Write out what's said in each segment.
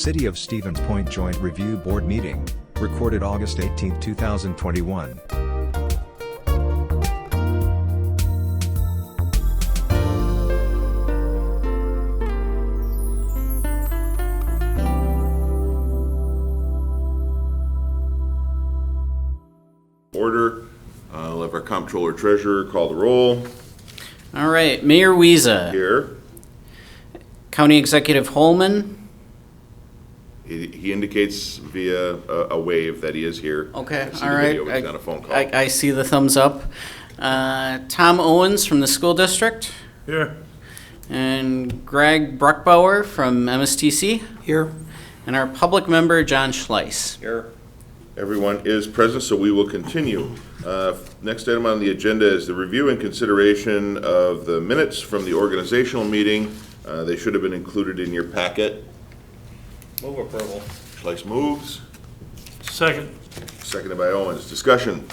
City of Stevens Point Joint Review Board Meeting, recorded August 18, 2021. Order. I'll have our comptroller treasurer call the roll. All right, Mayor Wiesa. Here. County Executive Holman. He indicates via a wave that he is here. Okay, I see all the right. video, but he's on a phone call. I see the thumbs up. Tom Owens from the school district. Here. And Greg Bruckbauer from MSTC. Here. And our public member, John Schleiss. Here. Everyone is present, so we will continue. Next item on the agenda is the review and consideration of the minutes from the organizational meeting. They should have been included in your packet. Move approval. Schleiss moves. Second. Seconded by Owens. Discussion.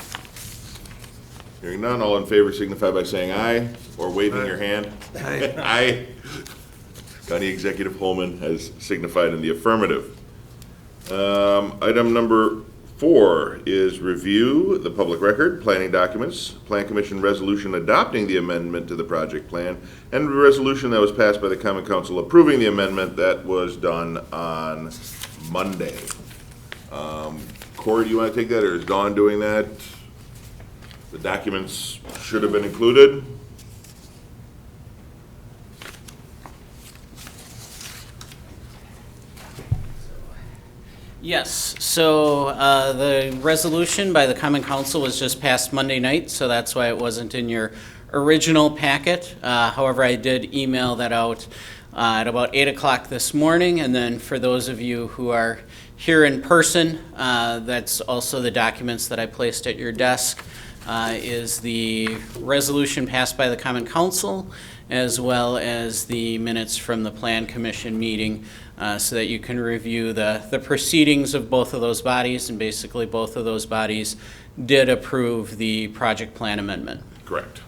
Hearing none, all in favor signify by saying aye or waving your hand. Aye. Aye. County Executive Holman has signified in the affirmative. Item number 4 is review the public record, planning documents, Plan Commission resolution adopting the amendment to the project plan, and a resolution that was passed by the Common Council approving the amendment that was done on Monday. Corey, do you want to take that, or is Dawn doing that? The documents should have been included. Yes, so the resolution by the Common Council was just passed Monday night, so that's why it wasn't in your original packet. However, I did email that out at about 8 o'clock this morning, and then for those of you who are here in person, that's also the documents that I placed at your desk, is the resolution passed by the Common Council, as well as the minutes from the Plan Commission meeting, so that you can review the proceedings of both of those bodies, and basically both of those bodies did approve the project plan amendment. Correct.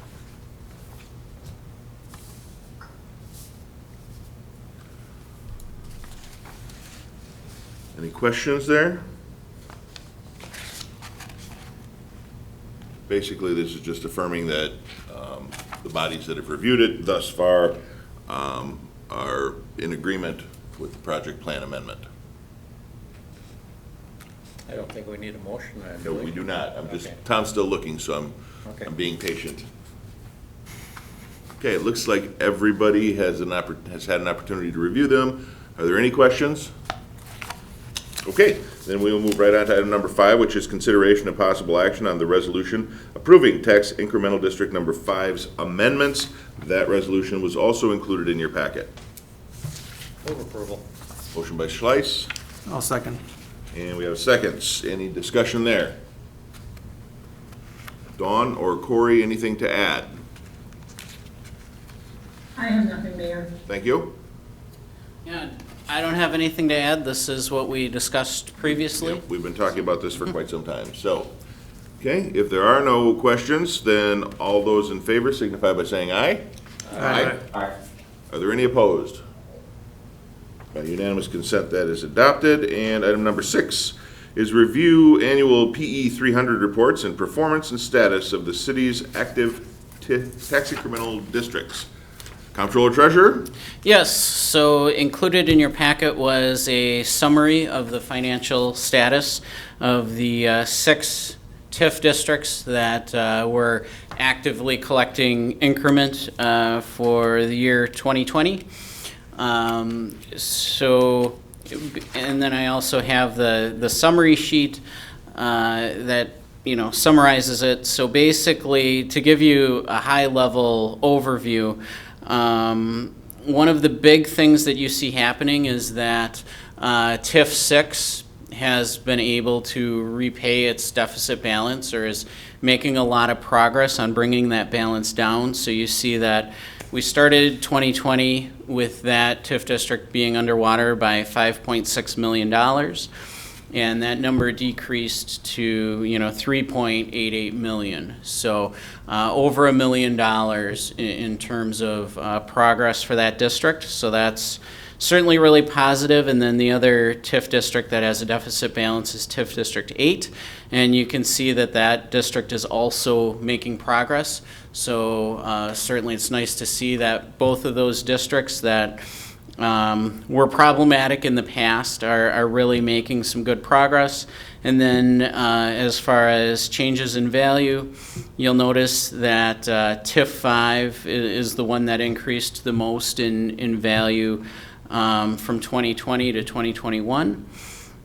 Any questions there? Basically, this is just affirming that the bodies that have reviewed it thus far are in agreement with the project plan amendment. I don't think we need a motion then. No, we do not. I'm just, Okay. Tom's still looking, so Okay. I'm being patient. Okay, it looks like everybody has had an opportunity to review them. Are there any questions? Okay, then we will move right on to item number 5, which is consideration of possible action on the resolution approving tax incremental district number 5's amendments. That resolution was also included in your packet. Move approval. Motion by Schleiss, I'll second. and we have seconds. Any discussion there? Dawn or Corey, anything to add? I have nothing, Mayor. Thank you. Yeah, I don't have anything to add. This is what we discussed previously. Yep, we've been talking about this for quite some time. So, okay, if there are no questions, then all those in favor signify by saying aye. Aye. Are there any opposed? By unanimous consent, that is adopted. And item number 6 is review annual PE 300 reports and performance and status of the city's active tax incremental districts. Comptroller Treasurer? Yes, so included in your packet was a summary of the financial status of the 6 TIF districts that were actively collecting increment for the year 2020. And then I also have the summary sheet that summarizes it. So basically, to give you a high-level overview, one of the big things that you see happening is that TIF 6 has been able to repay its deficit balance, or is making a lot of progress on bringing that balance down. So you see that we started 2020 with that TIF district being underwater by $5.6 million. And that number decreased to, $3.88 million. So over $1 million in terms of progress for that district. So that's certainly really positive. And then the other TIF district that has a deficit balance is TIF District 8. And you can see that that district is also making progress. So certainly it's nice to see that both of those districts that were problematic in the past are really making some good progress. And then as far as changes in value, you'll notice that TIF 5 is the one that increased the most in value from 2020 to 2021.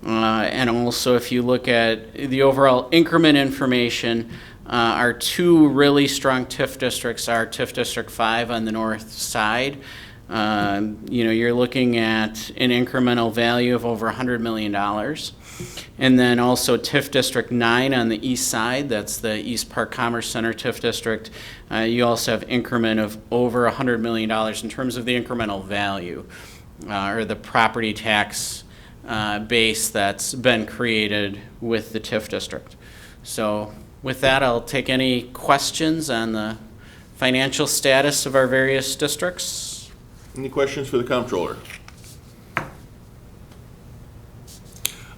And also if you look at the overall increment information, our two really strong TIF districts are TIF District 5 on the north side. You're looking at an incremental value of over $100 million. And then also TIF District 9 on the east side, that's the East Park Commerce Center TIF District. You also have increment of over $100 million in terms of the incremental value or the property tax base that's been created with the TIF district. So with that, I'll take any questions on the financial status of our various districts. Any questions for the comptroller?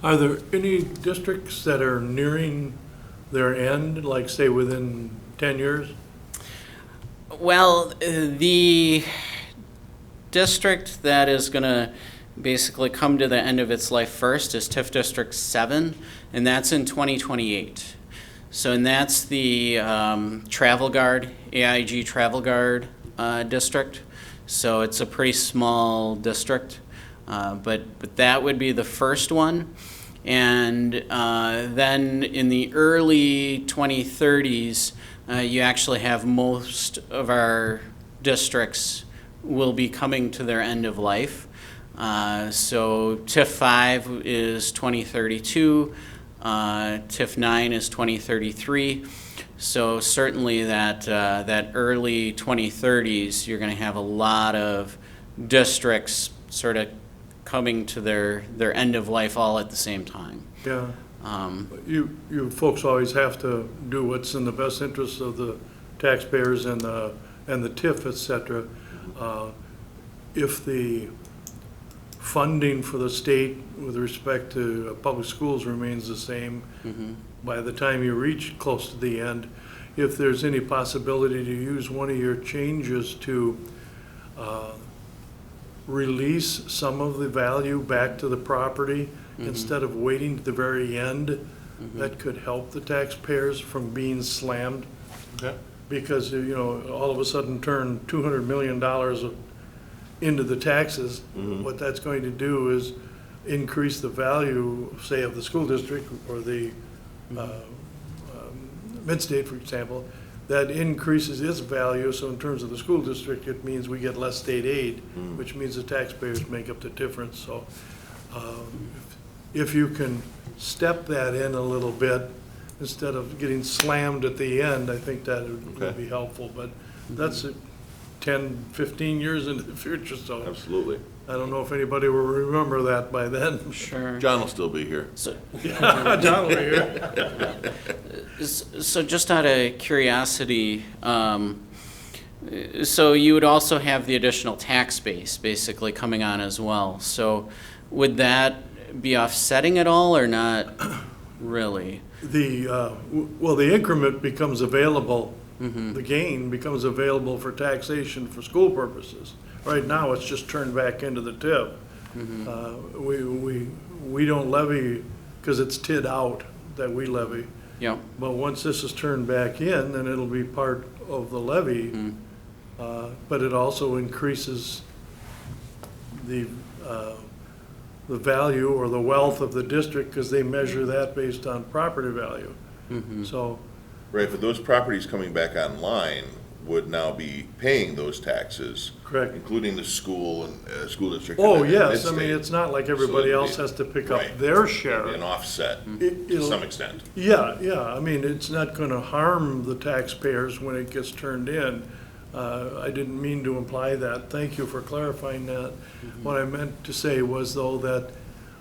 Are there any districts that are nearing their end, like say within 10 years? Well, the district that is going to basically come to the end of its life first is TIF District 7, and that's in 2028. So, and that's the Travel Guard, AIG Travel Guard district. So it's a pretty small district, but that would be the first one. And then in the early 2030s, you actually have most of our districts will be coming to their end of life. So TIF 5 is 2032, TIF 9 is 2033. So certainly that early 2030s, you're going to have a lot of districts sort of coming to their end of life all at the same time. Yeah. You folks always have to do what's in the best interest of the taxpayers and the TIF, et cetera. If the funding for the state with respect to public schools remains the same, by the time you reach close to the end, if there's any possibility to use one of your changes to release some of the value back to the property instead of waiting to the very end, that could help the taxpayers from being slammed. Okay. Because, all of a sudden turn $200 million into the taxes, what that's going to do is increase the value, say, of the school district or the Mid-State, for example. That increases its value, so in terms of the school district, it means we get less state aid, which means the taxpayers make up the difference. So if you can step that in a little bit, instead of getting slammed at the end, I think that would be helpful. But that's 10, 15 years into the future, so Absolutely. I don't know if anybody will remember that by then. Sure. John will still be here. So, John will be here. so just out of curiosity, so you would also have the additional tax base basically coming on as well. So would that be offsetting at all or not really? The increment becomes available, the gain becomes available for taxation for school purposes. Right now, it's just turned back into the TIF. We don't levy, because it's TID out that we levy. Yeah. But once this is turned back in, then it'll be part of the levy. But it also increases the value or the wealth of the district, because they measure that based on property value. So, Right, but those properties coming back online would now be paying those taxes. Correct. Including the school and school district. oh, and yes, I Mid-State. mean, it's not like everybody So it'd else be- has to pick up right. their An share. offset to It'll- some extent. Yeah, I mean, it's not gonna harm the taxpayers when it gets turned in. I didn't mean to imply that. Thank you for clarifying that. What I meant to say was, though, that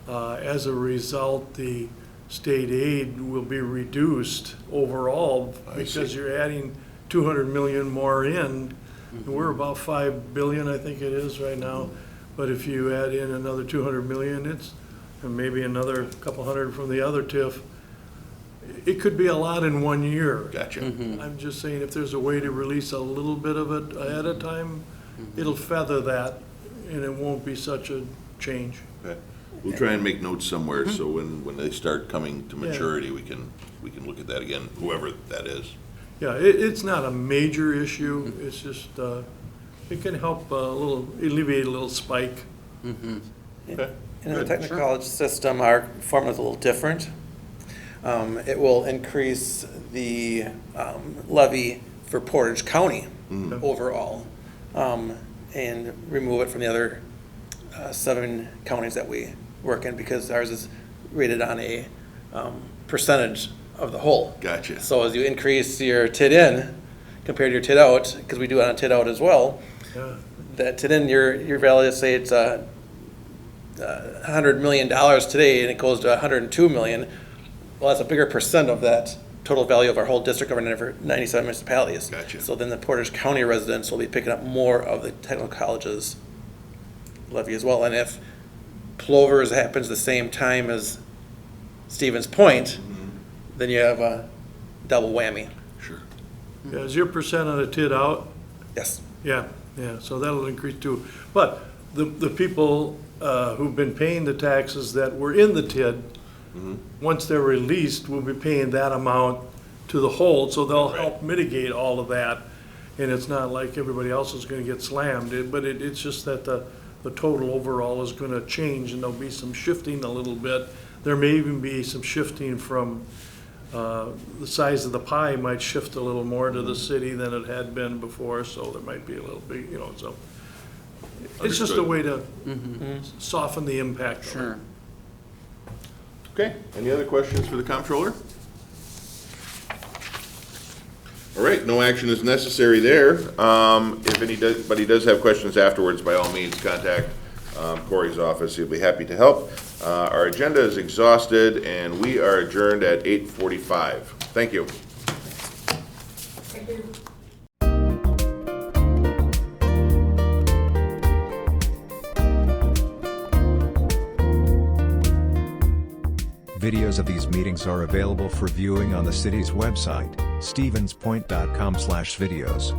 as a result, the state aid will be reduced overall because you're adding 200 million more in. We're about 5 billion, I think it is right now. But if you add in another 200 million, and maybe another couple hundred from the other TIF, it could be a lot in 1 year. Gotcha. I'm just saying if there's a way to release a little bit of it ahead of time, it'll feather that, and it won't be such a change. Okay. We'll try and make notes somewhere, so when they start coming to maturity, we can look at that again, whoever that is. Yeah, it's not a major issue, it's just, it can help alleviate a little spike. Okay. In the Good. technical college system, our formula is a little different. It will increase the levy for Portage County overall, and remove it from the other 7 counties that we work in, because ours is rated on a percentage of the whole. Gotcha. So as you increase your TID in compared to your TID out, because we do it on a TID out as well, Yeah. that TID in, your value, say it's $100 million today, and it goes to 102 million, well, that's a bigger percent of that total value of our whole district over 97 municipalities. Gotcha. So then the Portage County residents will be picking up more of the technical college's levy as well. And if Plover's happens the same time as Stevens Point, then you have a double whammy. Sure. Yeah, is your percent on a TID out? Yes. Yeah, so that'll increase too. But the people who've been paying the taxes that were in the TID, once they're released, will be paying that amount to the whole, so they'll help mitigate all of that. And it's not like everybody else is gonna get slammed, but it's just that the total overall is gonna change, and there'll be some shifting a little bit. There may even be some shifting from, the size of the pie might shift a little more to the city than it had been before, so there might be a little bit, so. It's just a Understood. way to soften the impact. of it. Sure. Okay, any other questions for the comptroller? All right, no action is necessary there. If anybody does have questions afterwards, by all means, contact Corey's office. He'll be happy to help. Our agenda is exhausted, and we are adjourned at 8:45. Thank you. Videos of these meetings are available for viewing on the city's website, stevenspoint.com/videos.